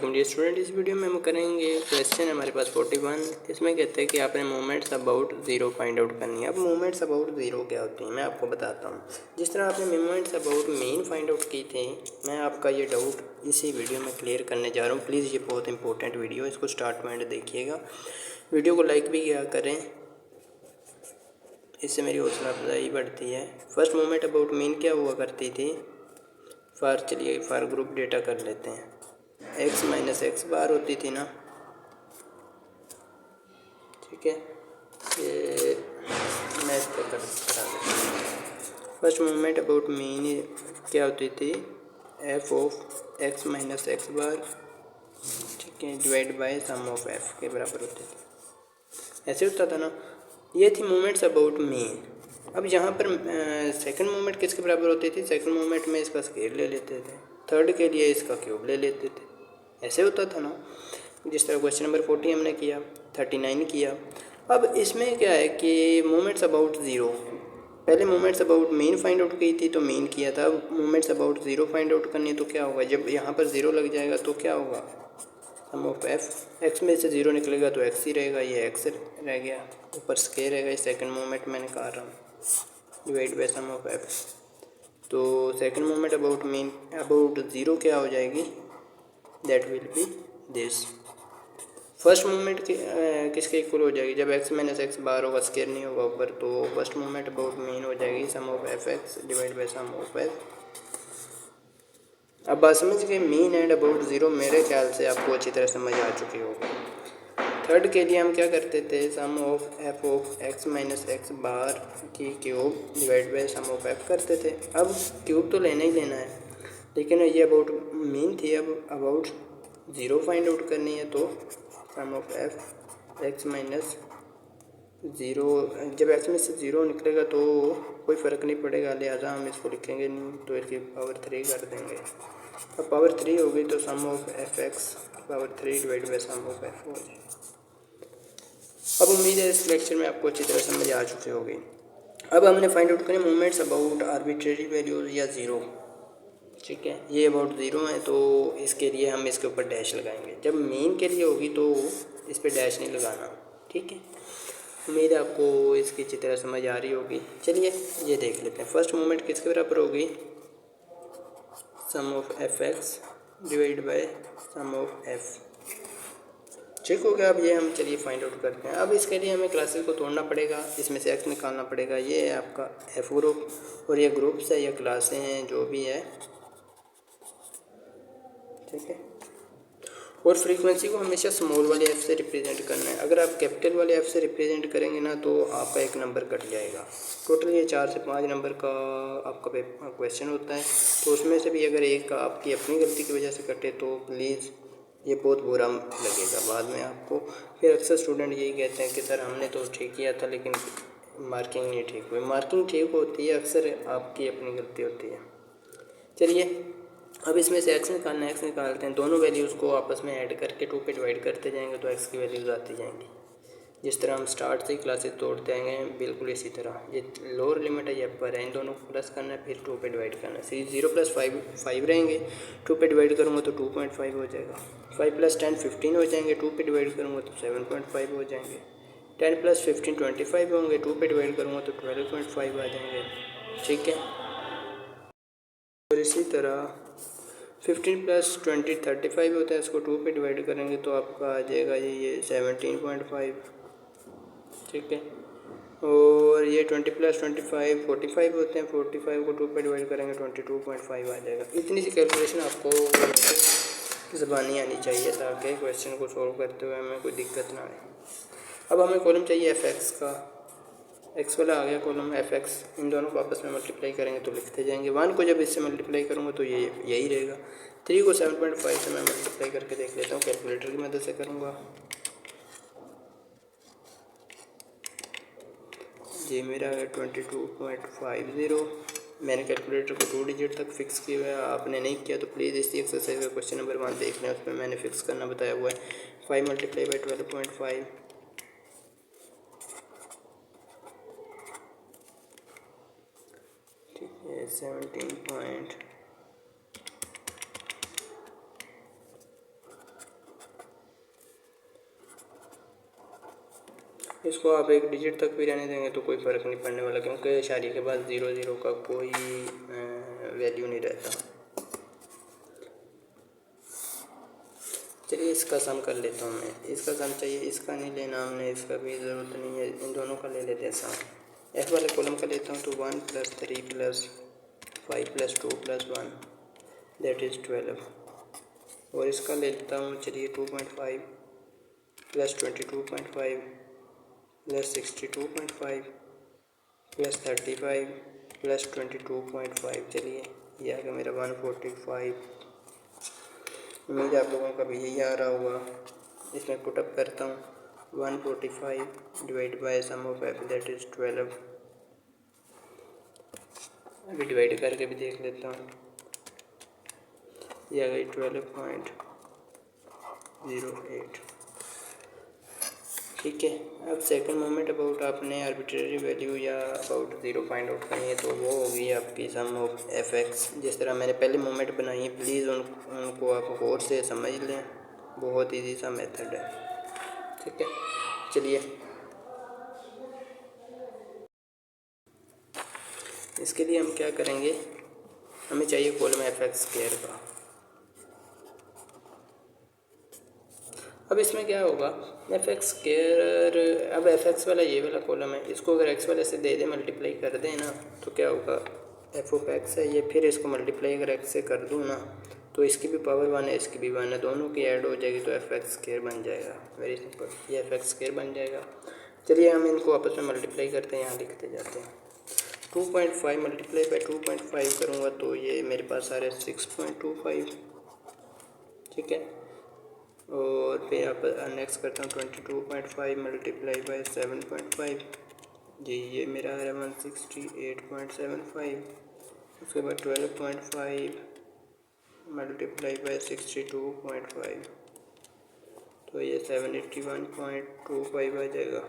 वालेकुम dear student. इस video में हम करेंगे क्वेश्चन हमारे पास 41। इसमें कहते हैं कि आपने moments about zero find out करनी है। अब मोमेंट्स अबाउट ज़ीरो क्या होती हैं मैं आपको बताता हूँ। जिस तरह आपने moments about mean find out की थी, मैं आपका ये डाउट इसी वीडियो में क्लियर करने जा रहा हूँ। प्लीज़ ये बहुत इंपॉर्टेंट वीडियो है, इसको स्टार्ट में देखिएगा। वीडियो को लाइक भी किया करें, इससे मेरी हौसला अफजाई बढ़ती है। फर्स्ट मोमेंट अबाउट मीन क्या हुआ करती थी। फॉर ग्रुप डेटा कर लेते हैं। एक्स माइनस एक्स बार होती थी ना, ठीक है। ये मैथ का करा देते हैं। फर्स्ट मोमेंट अबाउट मीन क्या होती थी, F of X minus X bar, ठीक है, divide by sum of F के बराबर होती थी। ऐसे होता था ना। ये थी मोमेंट्स अबाउट मीन। अब यहाँ पर सेकंड मोमेंट किसके बराबर होती थी। सेकंड मोमेंट में इसका स्केयर ले लेते थे, थर्ड के लिए इसका क्यूब ले लेते थे। ऐसे होता था ना, जिस तरह क्वेश्चन नंबर 40 हमने किया, 39 किया। अब इसमें क्या है कि मोमेंट्स अबाउट ज़ीरो, पहले moments about mean find out की थी तो मीन किया था। अब moments about zero find out करनी है तो क्या होगा, जब यहाँ पर ज़ीरो लग जाएगा तो क्या होगा, सम ऑफ एफ। एक्स में से ज़ीरो निकलेगा तो एक्स ही रहेगा, ये एक्स रह गया, ऊपर स्केयर रहेगा। इस सेकंड मोमेंट मैंने कहा रहा हूँ, divide by sum of F. तो second moment about mean about zero क्या हो जाएगी, that will be this. First moment किसके इक्वल हो जाएगी, जब एक्स माइनस एक्स बार होगा, स्केयर नहीं होगा ऊपर, तो फर्स्ट मोमेंट अबाउट मीन हो जाएगी sum of F X divide by sum of F. अब बात समझ गए, मीन एंड अबाउट ज़ीरो मेरे ख्याल से आपको अच्छी तरह समझ आ चुकी होगी। थर्ड के लिए हम क्या करते थे, sum of F of X minus X bar की cube divide by sum of F करते थे। अब क्यूब तो लेना ही लेना है, लेकिन ये अबाउट मीन थी। अब अबाउट ज़ीरो फाइंड आउट करनी है तो sum of F X minus zero, जब एक्स में से ज़ीरो निकलेगा तो कोई फ़र्क नहीं पड़ेगा, लिहाजा हम इसको लिखेंगे नहीं, तो इसकी पावर 3 कर देंगे। अब पावर 3 हो गई तो sum of F X power 3 divide by sum of F हो जाए। अब उम्मीद है इस लेक्चर में आपको अच्छी तरह समझ आ चुकी होगी। अब हमने फाइंड आउट करें मोमेंट्स अबाउट आर्बिट्रेरी वैल्यूज़ या ज़ीरो, ठीक है। ये अबाउट ज़ीरो है तो इसके लिए हम इसके ऊपर डैश लगाएंगे। जब मीन के लिए होगी तो इस पर डैश नहीं लगाना, ठीक है। उम्मीद है आपको इसकी अच्छी तरह समझ आ रही होगी। चलिए ये देख लेते हैं। फर्स्ट मोमेंट किसके बराबर होगी, sum of F X divide by sum of F, ठीक हो गया। अब ये हम चलिए फाइंड आउट करते हैं। अब इसके लिए हमें क्लासेस को तोड़ना पड़ेगा, इसमें से एक्स निकालना पड़ेगा। ये है आपका एफ ग्रुप और ये ग्रुप्स है, ये क्लासें हैं, जो भी है, ठीक है। और फ्रीक्वेंसी को हमेशा स्मॉल वाले एफ से रिप्रेजेंट करना है। अगर आप कैपिटल वाले एफ से रिप्रेजेंट करेंगे ना तो आपका एक नंबर कट जाएगा। टोटल ये 4 से 5 नंबर का आपका क्वेश्चन होता है, तो उसमें से भी अगर एक आपकी अपनी गलती की वजह से कटे तो प्लीज़ ये बहुत बुरा लगेगा बाद में आपको। फिर अक्सर स्टूडेंट यही कहते हैं कि सर हमने तो ठीक किया था लेकिन मार्किंग नहीं ठीक हुई। मार्किंग ठीक होती है, अक्सर आपकी अपनी गलती होती है। चलिए अब इसमें से एक्स निकालना है, एक्स निकालते हैं। दोनों वैल्यूज़ को आपस में ऐड करके 2 पे डिवाइड करते जाएंगे तो एक्स की वैल्यूज़ आती जाएंगी। जिस तरह हम स्टार्ट से ही क्लासेस तोड़ते आएंगे बिल्कुल इसी तरह। ये लोअर लिमिट है, ये अपर है, इन दोनों को प्लस करना है, फिर 2 पे डिवाइड करना है। 0 + 5 रहेंगे, 2 पे डिवाइड करूँगा तो 2.5 हो जाएगा। 5 + 10 15 हो जाएंगे, 2 पे डिवाइड करूँगा तो 7.5 हो जाएंगे। 10 + 15 25 होंगे, 2 पे डिवाइड करूँगा तो 12.5 आ जाएंगे, ठीक है। और इसी तरह 15 + 20 35 होता है, इसको 2 पे डिवाइड करेंगे तो आपका आ जाएगा ये 17.5, ठीक है। और ये 20 + 25 45 होते हैं, 45 को 2 पे डिवाइड करेंगे 22.5 आ जाएगा। इतनी सी कैलकुलेशन आपको ज़बानी आनी चाहिए ताकि क्वेश्चन को सॉल्व करते हुए हमें कोई दिक्कत ना आए। अब हमें कॉलम चाहिए एफ एक्स का, एक्स वाला आ गया कॉलम एफ एक्स। इन दोनों को आपस में मल्टीप्लाई करेंगे तो लिखते जाएंगे। 1 को जब इससे मल्टीप्लाई करूँगा तो ये यही रहेगा। 3 को 7.5 से मैं मल्टीप्लाई करके देख लेता हूँ, कैलकुलेटर की मदद से करूँगा। ये मेरा है 22.50। मैंने कैलकुलेटर को 2 डिजिट तक फिक्स किया हुआ है, आपने नहीं किया तो प्लीज़ इसी एक्सरसाइज का क्वेश्चन नंबर 1 देख लें, उस पर मैंने फिक्स करना बताया हुआ है। 5 × 12.5 17. इसको आप एक डिजिट तक भी रहने देंगे तो कोई फ़र्क नहीं पड़ने वाला, क्योंकि इशारे के बाद 0 0 का कोई वैल्यू नहीं रहता। चलिए इसका सम कर लेता हूँ मैं। इसका सम चाहिए, इसका नहीं लेना हमने, इसका भी ज़रूरत नहीं है, इन दोनों का ले लेते हैं सम। एफ वाले कॉलम का लेता हूँ तो 1 + 3 + 5 + 2 + 1 दैट इज़ 12। और इसका ले लेता हूँ चलिए 2.5 + 22.5 + 62.5 + 35 + 22.5। चलिए ये आ गया मेरा 145। उम्मीद है आप लोगों का भी यही आ रहा होगा। इसमें पुटअप करता हूँ 145 divide by sum of F that is 12। अभी डिवाइड करके भी देख लेता हूँ। ये आ गई 12.08। ठीक है। अब सेकंड मोमेंट अबाउट आपने आर्बिट्रेरी वैल्यू या अबाउट 0 फाइंड आउट करनी है तो वो होगी आपकी सम ऑफ एफ एक्स। जिस तरह मैंने पहले मोमेंट बनाई है प्लीज़ उनको आप गौर से समझ लें, बहुत इजी सा मेथड है। ठीक है, चलिए इसके लिए हम क्या करेंगे, हमें चाहिए कॉलम एफ एक्स स्क्वायर का। अब इसमें क्या होगा, एफ एक्स स्क्वायर, अब एफ एक्स वाला ये वाला कॉलम है, इसको अगर एक्स वाले से दे दे मल्टीप्लाई कर दें ना तो क्या होगा, एफ ऑफ एक्स है ये, फिर इसको मल्टीप्लाई अगर एक्स से कर दूँ ना तो इसकी भी पावर 1 है इसकी भी 1 है, दोनों की ऐड हो जाएगी तो एफ एक्स स्क्वायर बन जाएगा। वेरी सिंपल, ये एफ एक्स स्क्वायर बन जाएगा। चलिए हम इनको आपस में मल्टीप्लाई करते हैं, यहाँ लिखते जाते हैं। 2.5 मल्टीप्लाई बाई 2.5 करूँगा तो ये मेरे पास आ रहा है 6.25। ठीक है, और फिर आप नेक्स्ट करता हूँ 22.5 मल्टीप्लाई बाई 7.5 जी, ये मेरा आ रहा है 168.75। उसके बाद 12.5 मल्टीप्लाई बाई 62.5 तो ये 781.25 आ जाएगा।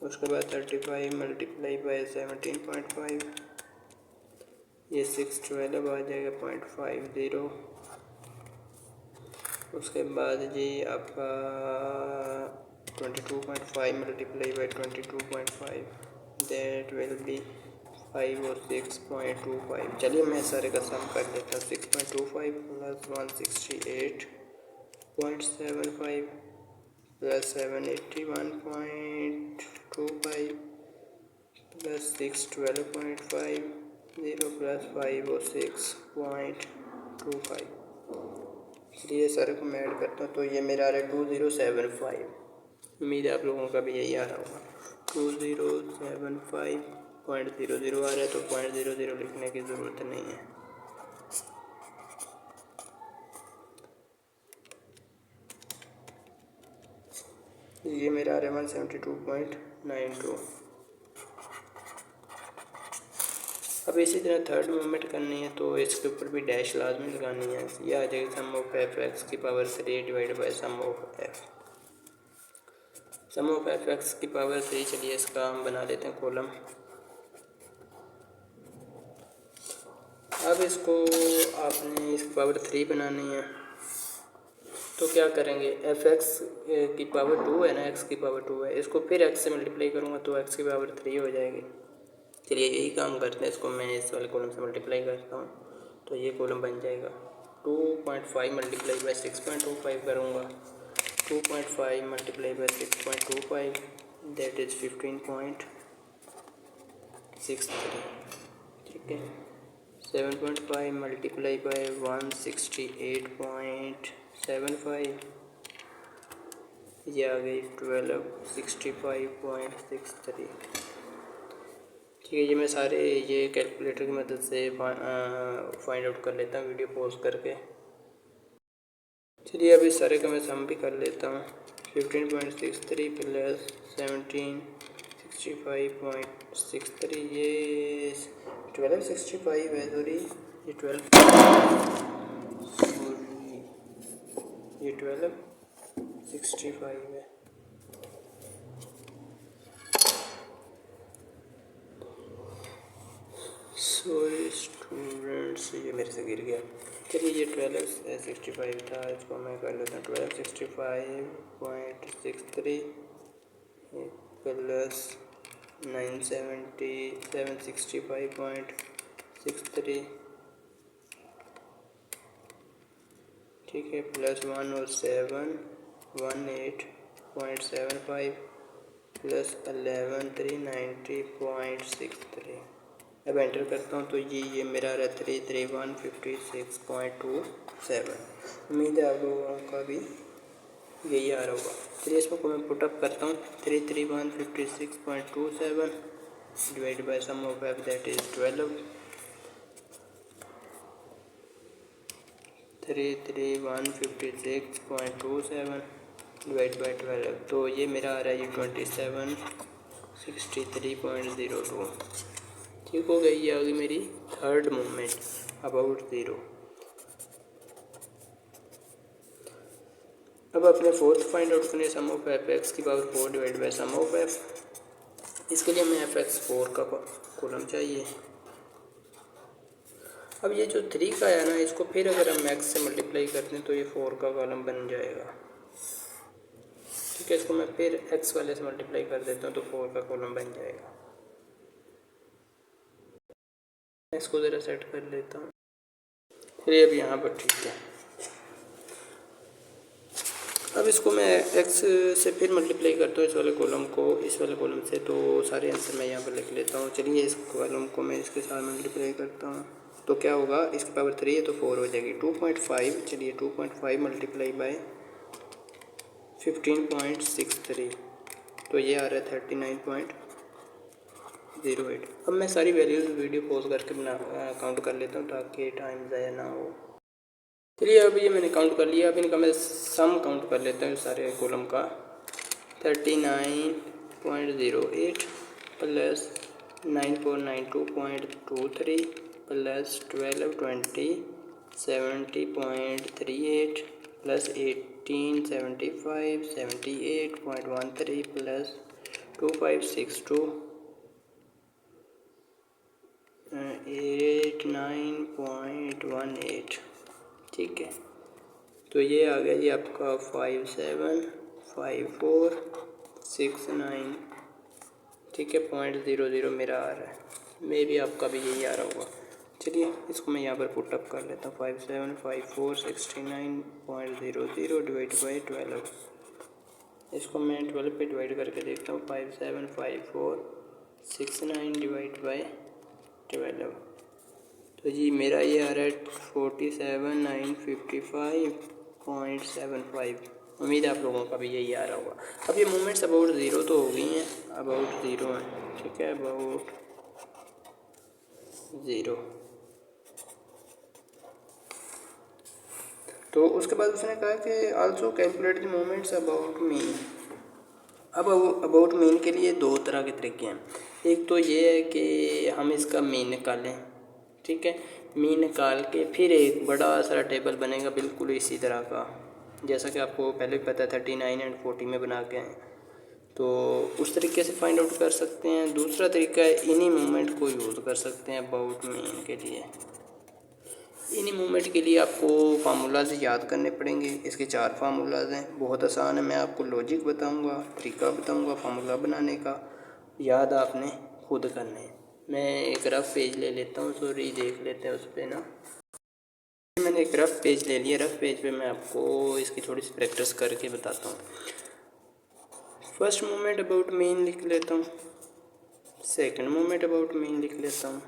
उसके बाद 35 मल्टीप्लाई बाई 17.5 ये 612 आ जाएगा 0.50। उसके बाद जी आपका 22.5 multiply by 22.5 that will B 5 और 6.25। चलिए मैं सारे का सम कर लेता हूँ। 6.25 + 168.75 + 781.25 + 612.50 + 5 और 6.25। चलिए सारे को मैं ऐड करता हूँ तो ये मेरा आ रहा है 2075। उम्मीद है आप लोगों का भी यही आ रहा होगा। 2075.00 आ रहा है तो 0.00 लिखने की ज़रूरत नहीं है। ये मेरा आ रहा है 172.92। अब इसी तरह थर्ड मूवमेंट करनी है तो इसके ऊपर भी डैश लाजमी लगानी है। ये आ जाएगी सम ऑफ एफ एक्स की power 3 divide by sum of F, sum of F X की पावर 3। चलिए इसका हम बना लेते हैं कॉलम। अब इसको आपने इसकी पावर 3 बनानी है तो क्या करेंगे, एफ एक्स की पावर 2 है ना, एक्स की पावर 2 है, इसको फिर एक्स से मल्टीप्लाई करूँगा तो एक्स की पावर 3 हो जाएगी। चलिए यही काम करते हैं, इसको मैं इस वाले कॉलम से मल्टीप्लाई करता हूँ तो ये कॉलम बन जाएगा। 2.5 मल्टीप्लाई बाई 6.25 करूँगा, 2.5 मल्टीप्लाई बाई 6.25 दैट इज़ 15.63। ठीक है, 7.5 मल्टीप्लाई बाई 168.75 ये आ गई 1265.63। ठीक है, ये मैं सारे ये कैलकुलेटर की मदद से फाइंड आउट कर लेता हूँ वीडियो पॉज करके। चलिए अभी सारे का मैं सम भी कर लेता हूँ। 15.63 + 1765.63 ये 1265 है, सॉरी ये 1265 है। सॉरी स्टूडेंट्स, ये मेरे से गिर गया। चलिए ये 1265 था, इसको मैं कर लेता हूँ 1265.63 प्लस 765.63, ठीक है, प्लस 1 और 7 18.75 प्लस 11 390.63। अब एंटर करता हूँ तो ये मेरा आ रहा है 33156.27। उम्मीद है आप लोगों का भी यही आ रहा होगा। चलिए इसको मैं पुटअप करता हूँ। 33156.27 divide by sum of F that is 12। 33156.27 divide by 12, तो ये मेरा आ रहा है ये 2763.02। ठीक हो गई, ये आ गई मेरी थर्ड मूवमेंट अबाउट ज़ीरो। अब अपने फोर्थ फाइंड आउट करने सम ऑफ एफ एक्स की power 4 divide by sum of F. इसके लिए हमें एफ एक्स 4 का कॉलम चाहिए। अब ये जो 3 का है ना, इसको फिर अगर हम एक्स से मल्टीप्लाई करते हैं तो ये 4 का कॉलम बन जाएगा। ठीक है, इसको मैं फिर एक्स वाले से मल्टीप्लाई कर देता हूँ तो 4 का कॉलम बन जाएगा। इसको ज़रा सेट कर लेता हूँ। चलिए अब यहाँ पर ठीक है। अब इसको मैं एक्स से फिर मल्टीप्लाई करता हूँ इस वाले कॉलम को इस वाले कॉलम से, तो सारे आंसर मैं यहाँ पर लिख लेता हूँ। चलिए इस कॉलम को मैं इसके साथ मल्टीप्लाई करता हूँ तो क्या होगा, इसकी पावर 3 है तो 4 हो जाएगी। 2.5, चलिए 2.5 मल्टीप्लाई बाय 15.63, तो ये आ रहा है 39.08। अब मैं सारी वैल्यूज़ वीडियो पॉज करके काउंट कर लेता हूँ ताकि टाइम ज़ाया ना हो। चलिए अब ये मैंने काउंट कर लिया। अब इनका मैं सम काउंट कर लेता हूँ सारे कॉलम का। 39.08 प्लस 9492.23 प्लस 1220 70.38 प्लस 1875 78.13 प्लस 2562 89.18। ठीक है, तो ये आ गया जी आपका 575469। ठीक है, 0.00 मेरा आ रहा है। मे भी आपका भी यही आ रहा होगा। चलिए इसको मैं यहाँ पर पुटअप कर लेता हूँ। 575469.00 डिवाइड बाई 12। इसको मैं 12 पे डिवाइड करके देखता हूँ। 575469 डिवाइड बाई 12, तो जी मेरा ये आ रहा है 47955.75। उम्मीद है आप लोगों का भी यही आ रहा होगा। अब ये मूवमेंट्स अबाउट ज़ीरो तो हो गई हैं, अबाउट ज़ीरो हैं। ठीक है, अबाउट ज़ीरो। तो उसके बाद उसने कहा कि also calculate the movements about mean. अब अबाउट मीन के लिए दो तरह के तरीके हैं। एक तो ये है कि हम इसका मीन निकालें। ठीक है, मीन निकाल के फिर एक बड़ा सारा टेबल बनेगा बिल्कुल इसी तरह का, जैसा कि आपको पहले भी पता है 39 एंड 40 में बना के हैं, तो उस तरीके से फाइंड आउट कर सकते हैं। दूसरा तरीका है इन्हीं मूवमेंट को यूज़ कर सकते हैं अबाउट मीन के लिए। इन्हीं मूवमेंट के लिए आपको फार्मूलाज याद करने पड़ेंगे। इसके 4 फार्मूलाज हैं, बहुत आसान है। मैं आपको लॉजिक बताऊंगा, तरीका बताऊंगा फार्मूला बनाने का, याद आपने खुद करना है। मैं एक रफ़ पेज ले लेता हूँ, सॉरी देख लेते हैं उस पर ना। मैंने एक रफ़ पेज ले लिया। रफ़ पेज पे मैं आपको इसकी थोड़ी सी प्रैक्टिस करके बताता हूँ। फर्स्ट मूवमेंट अबाउट मीन लिख लेता हूँ, सेकंड मूवमेंट अबाउट मीन लिख लेता हूँ,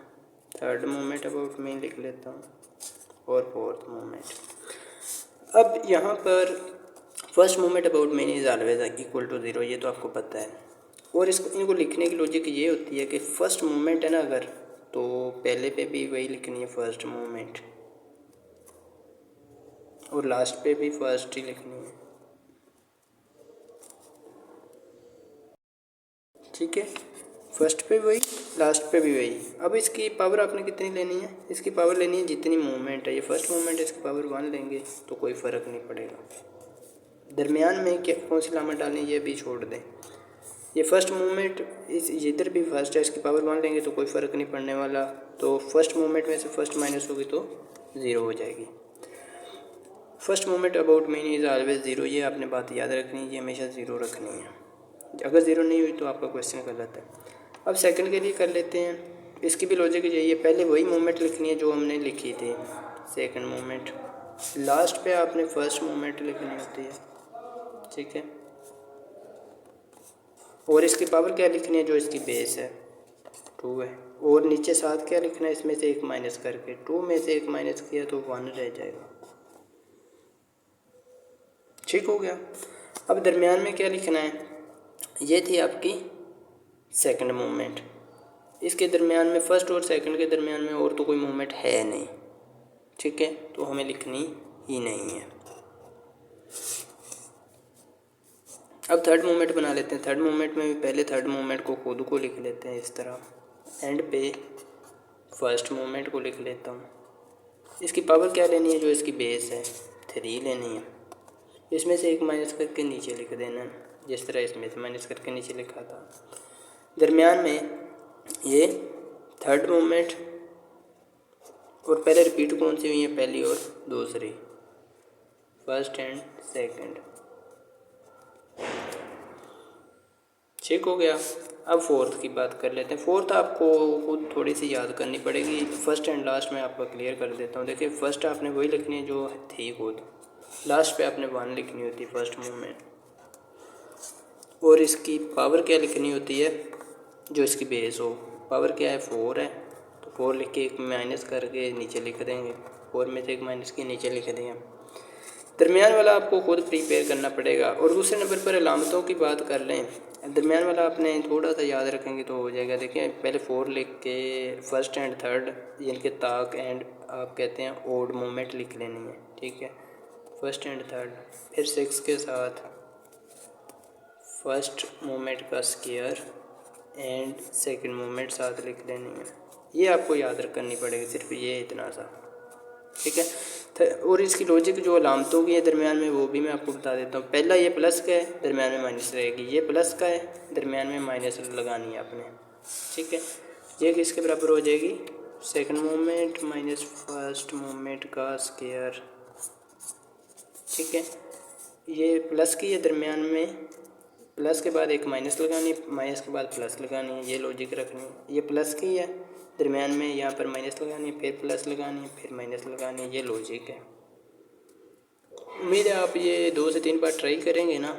थर्ड मूवमेंट अबाउट मीन लिख लेता हूँ और फोर्थ मूवमेंट। अब यहाँ पर first movement about mean is always equal to zero, ये तो आपको पता है। और इसको इनको लिखने की लॉजिक ये होती है कि फर्स्ट मूवमेंट है ना अगर, तो पहले पे भी वही लिखनी है फर्स्ट मूवमेंट, और लास्ट पे भी फर्स्ट ही लिखनी है। ठीक है, फर्स्ट पे वही, लास्ट पे भी वही। अब इसकी पावर आपने कितनी लेनी है, इसकी पावर लेनी है जितनी मूवमेंट है। ये फर्स्ट मूवमेंट है, इसकी पावर 1 लेंगे तो कोई फ़र्क नहीं पड़ेगा। दरमियान में क्या कौन सी लामत डालनी है ये भी छोड़ दें। ये फर्स्ट मूवमेंट इस इधर भी फर्स्ट है, इसकी पावर 1 लेंगे तो कोई फ़र्क नहीं पड़ने वाला। तो फर्स्ट मूवमेंट में से फर्स्ट माइनस होगी तो ज़ीरो हो जाएगी। First movement about mean is always zero, ये आपने बात याद रखनी है, ये हमेशा ज़ीरो रखनी है। अगर ज़ीरो नहीं हुई तो आपका क्वेश्चन गलत है। अब सेकंड के लिए कर लेते हैं। इसकी भी लॉजिक यही है, पहले वही मूवमेंट लिखनी है जो हमने लिखी थी सेकंड मूवमेंट, लास्ट पे आपने फर्स्ट मूवमेंट लिखनी होती है, ठीक है। और इसकी पावर क्या लिखनी है, जो इसकी बेस है 2 है, और नीचे साथ क्या लिखना है, इसमें से एक माइनस करके, 2 में से एक माइनस किया तो 1 रह जाएगा, ठीक हो गया। अब दरमियान में क्या लिखना है, ये थी आपकी सेकंड मूवमेंट, इसके दरमियान में फर्स्ट और सेकंड के दरमियान में और तो कोई मूवमेंट है नहीं, ठीक है, तो हमें लिखनी ही नहीं है। अब थर्ड मूवमेंट बना लेते हैं। थर्ड मूवमेंट में भी पहले थर्ड मूवमेंट को खुद को लिख लेते हैं इस तरह, एंड पे फर्स्ट मूवमेंट को लिख लेता हूँ। इसकी पावर क्या लेनी है, जो इसकी बेस है 3 लेनी है, इसमें से एक माइनस करके नीचे लिख देना, जिस तरह इसमें से माइनस करके नीचे लिखा था। दरमियान में ये थर्ड मूवमेंट, और पहले रिपीट कौन सी हुई है, पहली और दूसरी, फर्स्ट एंड सेकंड, ठीक हो गया। अब फोर्थ की बात कर लेते हैं। फोर्थ आपको खुद थोड़ी सी याद करनी पड़ेगी, फर्स्ट एंड लास्ट में आपको क्लियर कर देता हूँ। देखिए फर्स्ट आपने वही लिखनी है जो थी खुद, लास्ट पे आपने 1 लिखनी होती है फर्स्ट मूवमेंट, और इसकी पावर क्या लिखनी होती है, जो इसकी बेस हो। पावर क्या है, 4 है, तो 4 लिख के एक माइनस करके नीचे लिख देंगे, 4 में से एक माइनस के नीचे लिख देंगे। दरमियान वाला आपको खुद प्रिपेयर करना पड़ेगा। और दूसरे नंबर पर अलामतों की बात कर लें, दरमियान वाला आपने थोड़ा सा याद रखेंगे तो हो जाएगा। देखिए पहले 4 लिख के फर्स्ट एंड थर्ड जिनके ताक एंड आप कहते हैं ओड मूवमेंट लिख लेनी है, ठीक है, फर्स्ट एंड थर्ड। फिर 6 के साथ फर्स्ट मूवमेंट का स्क्वायर एंड सेकंड मूवमेंट साथ लिख लेनी है। ये आपको याद करनी पड़ेगी, सिर्फ ये इतना सा, ठीक है। और इसकी लॉजिक जो अलामतों की है दरमियान में, वो भी मैं आपको बता देता हूँ। पहला ये प्लस का है, दरमियान में माइनस रहेगी, ये प्लस का है, दरमियान में माइनस लगानी है आपने, ठीक है। ये किसके बराबर हो जाएगी, second movement minus first movement का स्क्वायर, ठीक है। ये प्लस की है, दरमियान में प्लस के बाद एक माइनस लगानी, माइनस के बाद प्लस लगानी है, ये लॉजिक रखनी है। ये प्लस की है, दरमियान में यहाँ पर माइनस लगानी है, फिर प्लस लगानी है, फिर माइनस लगानी है, ये लॉजिक है। उम्मीद है आप ये 2 से 3 बार ट्राई करेंगे ना,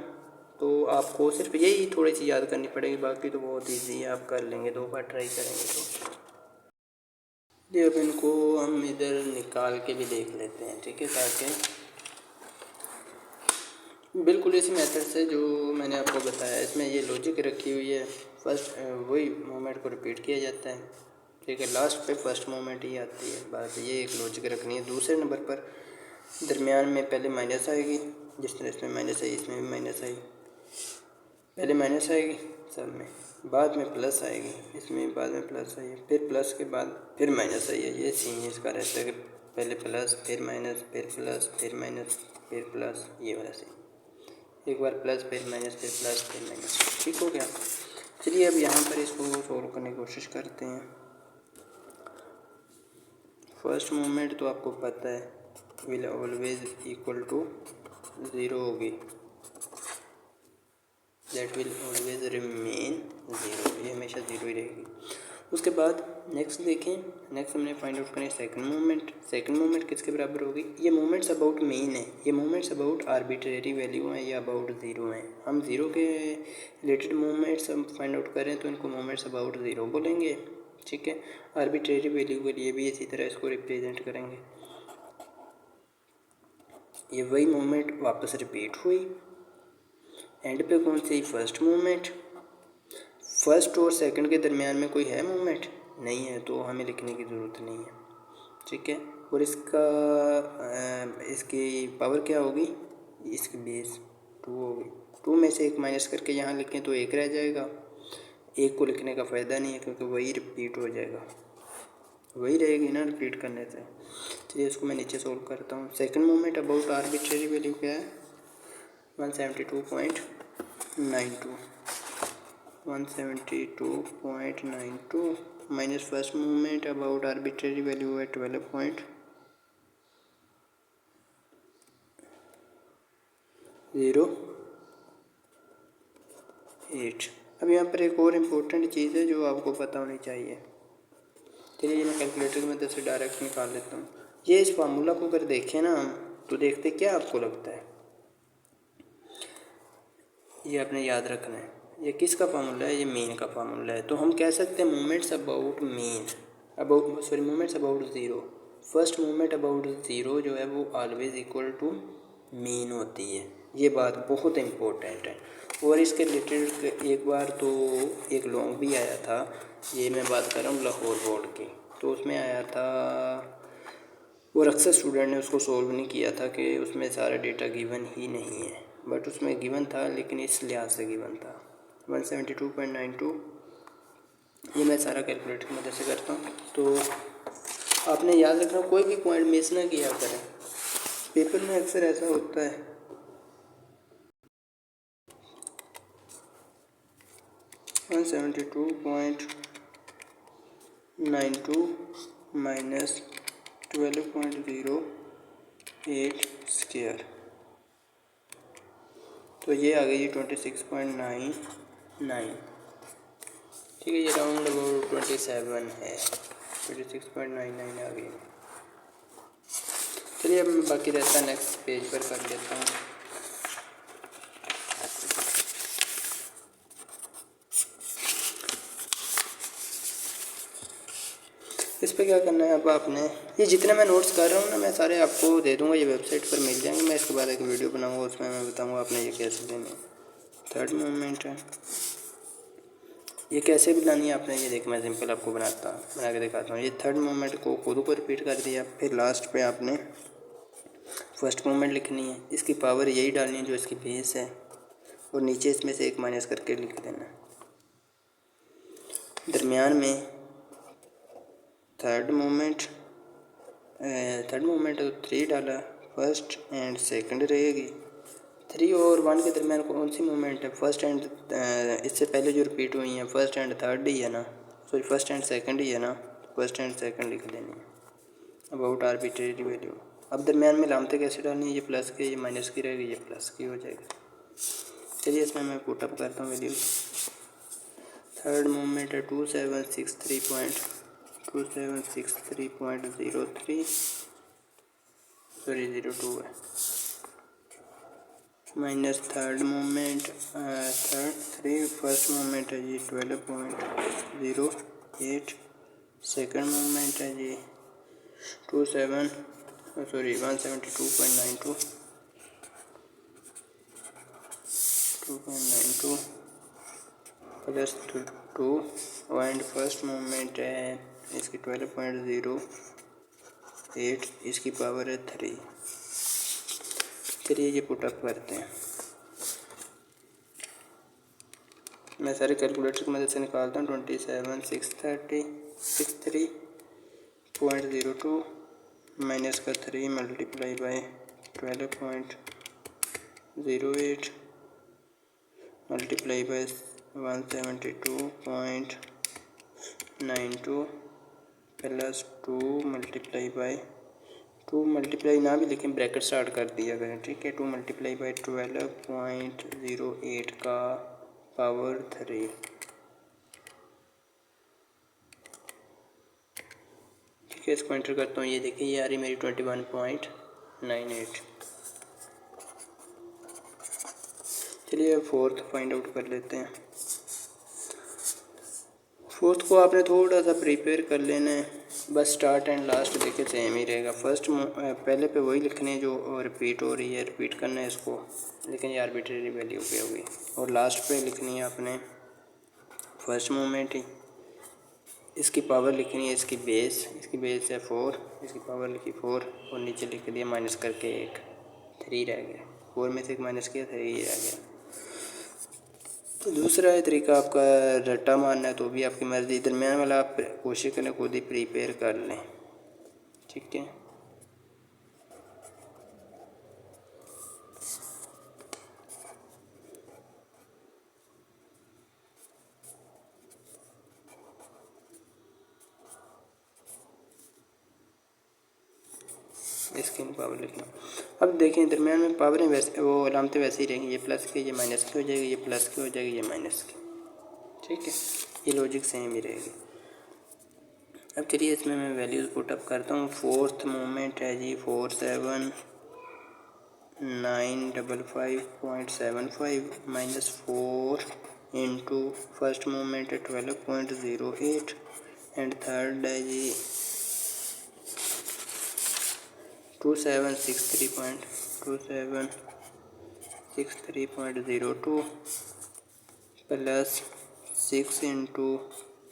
तो आपको सिर्फ यही थोड़ी सी याद करनी पड़ेगी, बाकी तो बहुत ईजी है, आप कर लेंगे 2 बार ट्राई करेंगे तो। ये अब इनको हम इधर निकाल के भी देख लेते हैं, ठीक है, ताकि बिल्कुल इसी मेथड से जो मैंने आपको बताया, इसमें ये लॉजिक रखी हुई है। फर्स्ट वही मूवमेंट को रिपीट किया जाता है, ठीक है, लास्ट पे फर्स्ट मूवमेंट ही आती है, बात ये एक लॉजिक रखनी है। दूसरे नंबर पर दरमियान में पहले माइनस आएगी, जिस तरह इसमें माइनस आई इसमें भी माइनस आई, पहले माइनस आएगी सब में, बाद में प्लस आएगी, इसमें भी बाद में प्लस आई, फिर प्लस के बाद फिर माइनस आई है। ये सीन इसका रहता है कि पहले प्लस फिर माइनस फिर प्लस फिर माइनस फिर प्लस, ये वाला सीन, एक बार प्लस फिर माइनस फिर प्लस फिर माइनस, ठीक हो गया। चलिए अब यहाँ पर इसको सॉल्व करने की कोशिश करते हैं। फर्स्ट मूवमेंट तो आपको पता है विल ऑलवेज इक्वल टू 0 होगी, दैट विल ऑलवेज रिमेन 0, ये हमेशा 0 ही रहेगी। उसके बाद नेक्स्ट देखें, नेक्स्ट हमने फाइंड आउट करें सेकंड मूवमेंट। सेकंड मूवमेंट किसके बराबर होगी, ये मूवमेंट्स अबाउट मीन है, ये मूवमेंट्स अबाउट आर्बिट्रेरी वैल्यू हैं या अबाउट 0 हैं। हम 0 के रिलेटेड मूवमेंट्स हम फाइंड आउट करें तो इनको मूवमेंट्स अबाउट 0 बोलेंगे, ठीक है। आर्बिट्रेरी वैल्यू के लिए भी इसी तरह इसको रिप्रेजेंट करेंगे। ये वही मूवमेंट वापस रिपीट हुई, एंड पे कौन सी, फर्स्ट मूवमेंट। फर्स्ट और सेकंड के दरमियान में कोई है मूवमेंट, नहीं है, तो हमें लिखने की ज़रूरत नहीं है, ठीक है। और इसकी पावर क्या होगी, इसकी बेस 2 होगी, 2 में से एक माइनस करके यहाँ लिखें तो 1 रह जाएगा। 1 को लिखने का फ़ायदा नहीं है क्योंकि वही रिपीट हो जाएगा, वही रहेगी ना रिपीट करने से। चलिए इसको मैं नीचे सोल्व करता हूँ। Second movement about arbitrary value क्या है, 172.92, 172.92 minus first movement about arbitrary value है 12.08, 8। अब यहाँ पर एक और इम्पोर्टेंट चीज़ है जो आपको पता होनी चाहिए। चलिए ये मैं कैलकुलेटर की मदद से डायरेक्ट निकाल लेता हूँ। ये इस फार्मूला को अगर देखें ना हम, तो देखते क्या आपको लगता है, ये आपने याद रखना है। ये किसका फार्मूला है? ये मीन का फार्मूला है। तो हम कह सकते हैं moments about mean, moments about zero, first moment about zero जो है वो ऑलवेज इक्वल टू मीन होती है। ये बात बहुत इम्पोर्टेंट है। और इसके रिलेटेड एक बार तो एक लॉन्ग भी आया था, ये मैं बात कर रहा हूँ लाहौर बोर्ड की, तो उसमें आया था और अक्सर स्टूडेंट ने उसको सोल्व नहीं किया था कि उसमें सारा डेटा गिवन ही नहीं है, बट उसमें गिवन था, लेकिन इस लिहाज से गिवन था 172.92। ये मैं सारा कैलकुलेटर की मदद से करता हूँ। तो आपने याद रखना, कोई भी पॉइंट मिस ना किया करें, पेपर में अक्सर ऐसा होता है। 172.92 माइनस 12.08 स्क्वायर, तो ये आ गई 26.99। ठीक है, ये राउंड अबाउट 27 है, 26.99 आ गई। चलिए अब मैं बाकी रहता नेक्स्ट पेज पर कर लेता हूँ। इस पर क्या करना है अब आपने, ये जितने मैं नोट्स कर रहा हूँ ना, मैं सारे आपको दे दूँगा, ये वेबसाइट पर मिल जाएंगे। मैं इसके बाद एक वीडियो बनाऊँगा, उसमें मैं बताऊँगा आपने ये कैसे लेने हैं। थर्ड मोमेंट है, ये कैसे भी लानी है आपने, ये देख मैं सिंपल आपको बना के दिखाता हूँ। ये थर्ड मोमेंट को खुद को रिपीट कर दिया, फिर लास्ट पे आपने फर्स्ट मोमेंट लिखनी है, इसकी पावर यही डालनी है जो इसकी बेस है, और नीचे इसमें से एक माइनस करके लिख देना। दरमियान में थर्ड मोमेंट तो 3 डाला, फर्स्ट एंड सेकंड रहेगी। 3 और 1 के दरमियान कौन सी मोमेंट है? फर्स्ट एंड इससे पहले जो रिपीट हुई हैं फर्स्ट एंड थर्ड ही है ना, सॉरी फर्स्ट एंड सेकंड ही है ना, फर्स्ट एंड सेकंड लिख देनी है अबाउट आर्बिट्रेरी वैल्यू। अब दरमियान में लामते कैसे डालनी है? ये प्लस की, ये माइनस की रहेगी, ये प्लस की हो जाएगी। चलिए इसमें मैं पुटअप करता हूँ वैल्यू। थर्ड मोमेंट है 2763.02 है, minus third moment first moment है जी 12.08, सेकंड मोमेंट है जी 172.92 प्लस 2, एंड फर्स्ट मोमेंट है इसकी 12.08, इसकी पावर है 3। चलिए ये पुटअप करते हैं। मैं सारे कैलकुलेटर की मदद से निकालता हूँ। 27,630.63.02 माइनस का 3 multiply by 12.08 multiply by 172.92 plus 2 multiply by 2 multiply ना भी लेकिन ब्रैकेट स्टार्ट कर दिया करें, ठीक है। 2 मल्टीप्लाई बाई 12.08 का पावर 3, ठीक है। इसको एंटर करता हूँ, ये देखिए ये आ रही मेरी 21.98। चलिए फोर्थ फाइंड आउट कर लेते हैं। फोर्थ को आपने थोड़ा सा प्रिपेयर कर लेना है, बस स्टार्ट एंड लास्ट देखिए सेम ही रहेगा। फर्स्ट पहले पे वही लिखने जो रिपीट हो रही है, रिपीट करना है इसको, लेकिन ये आर्बिट्रेरी वैल्यू पे होगी। और लास्ट पे लिखनी है आपने फर्स्ट मोमेंट ही, इसकी पावर लिखनी है इसकी बेस है 4, इसकी पावर लिखी 4 और नीचे लिख दिया माइनस करके 1, 3 रह गया। 4 में से 1 माइनस किया 3 रह गया। तो दूसरा है तरीका आपका रट्टा मारना है तो भी आपकी मर्ज़ी, दरमियान वाला आप कोशिश करें खुद ही प्रिपेयर कर लें, ठीक है। इसकी पावर लिखना। अब देखें दरमियान में पावरें वैसे वो अलामतें वैसे ही रहेंगी, ये प्लस की ये माइनस की हो जाएगी, ये प्लस की हो जाएगी, ये माइनस की। ठीक है, ये लॉजिक सेम ही रहेगी। अब चलिए इसमें मैं वैल्यूज़ पुट अप करता हूँ। फोर्थ मोमेंट है जी 47955.75 माइनस 4 इंटू फर्स्ट मोमेंट है 12.08 एंड थर्ड है जी 2763.02 प्लस 6 इंटू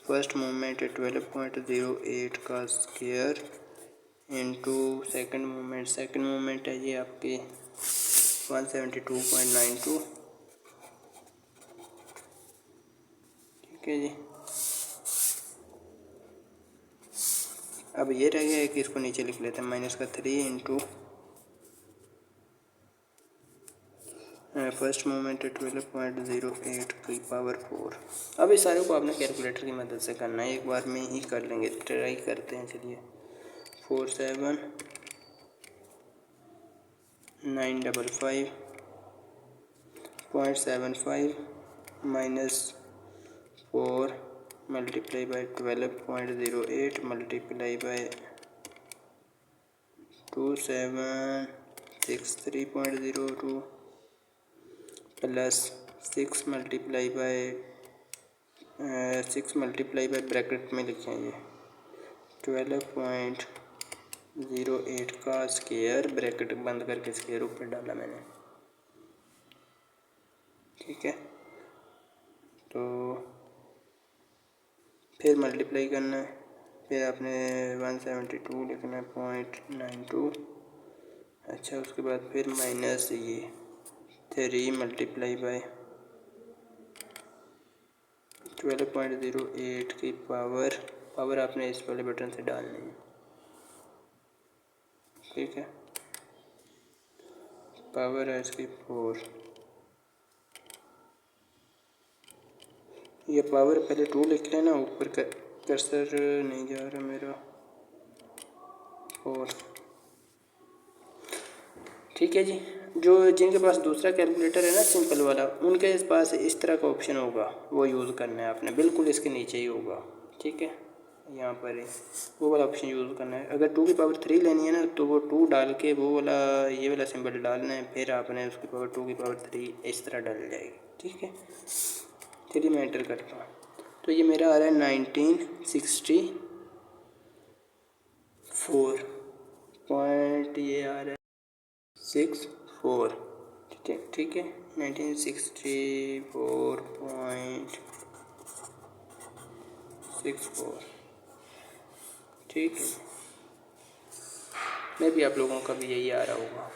फर्स्ट मोमेंट है 12.08 का स्क्वायर इंटू सेकंड मोमेंट है ये आपकी 172.92। ठीक है जी, अब ये रह गया है कि इसको नीचे लिख लेते हैं, माइनस का 3 इंटू फर्स्ट मोमेंट है 12.08 की पावर 4। अब इस सारे को आपने कैलकुलेटर की मदद से करना है, एक बार में ही कर लेंगे, ट्राई करते हैं। चलिए 47955.75 minus 4 multiply by 12.08 multiply by 2763.02 plus 6 multiply by bracket में लिखें ये 12.08 का स्क्वायर, ब्रैकेट बंद करके स्क्वायर ऊपर डाला मैंने। ठीक है, तो फिर मल्टीप्लाई करना है, फिर आपने 172 लिखना है 0.92। अच्छा, उसके बाद फिर माइनस ये 3 मल्टीप्लाई बाई 12.08 की पावर आपने इस वाले बटन से डालनी है। ठीक है, पावर है इसकी 4। ये पावर पहले 2 लिख लेना, ऊपर कर्सर नहीं जा रहा मेरा, 4। ठीक है जी, जो जिनके पास दूसरा कैलकुलेटर है ना सिंपल वाला, उनके पास इस तरह का ऑप्शन होगा, वो यूज़ करना है आपने, बिल्कुल इसके नीचे ही होगा। ठीक है, यहाँ पर है वो वाला ऑप्शन यूज़ करना है। अगर 2 की पावर 3 लेनी है ना, तो वो 2 डाल के वो वाला ये वाला सिंबल डालना है, फिर आपने उसकी पावर 2 की पावर 3 इस तरह डाल जाएगी। ठीक है, चलिए मैं एंटर करता हूँ। तो ये मेरा आ रहा है 1964 पॉइंट, ये आ रहा है 64। ठीक है 1964.64। ठीक है, मैं भी आप लोगों का भी यही आ रहा होगा।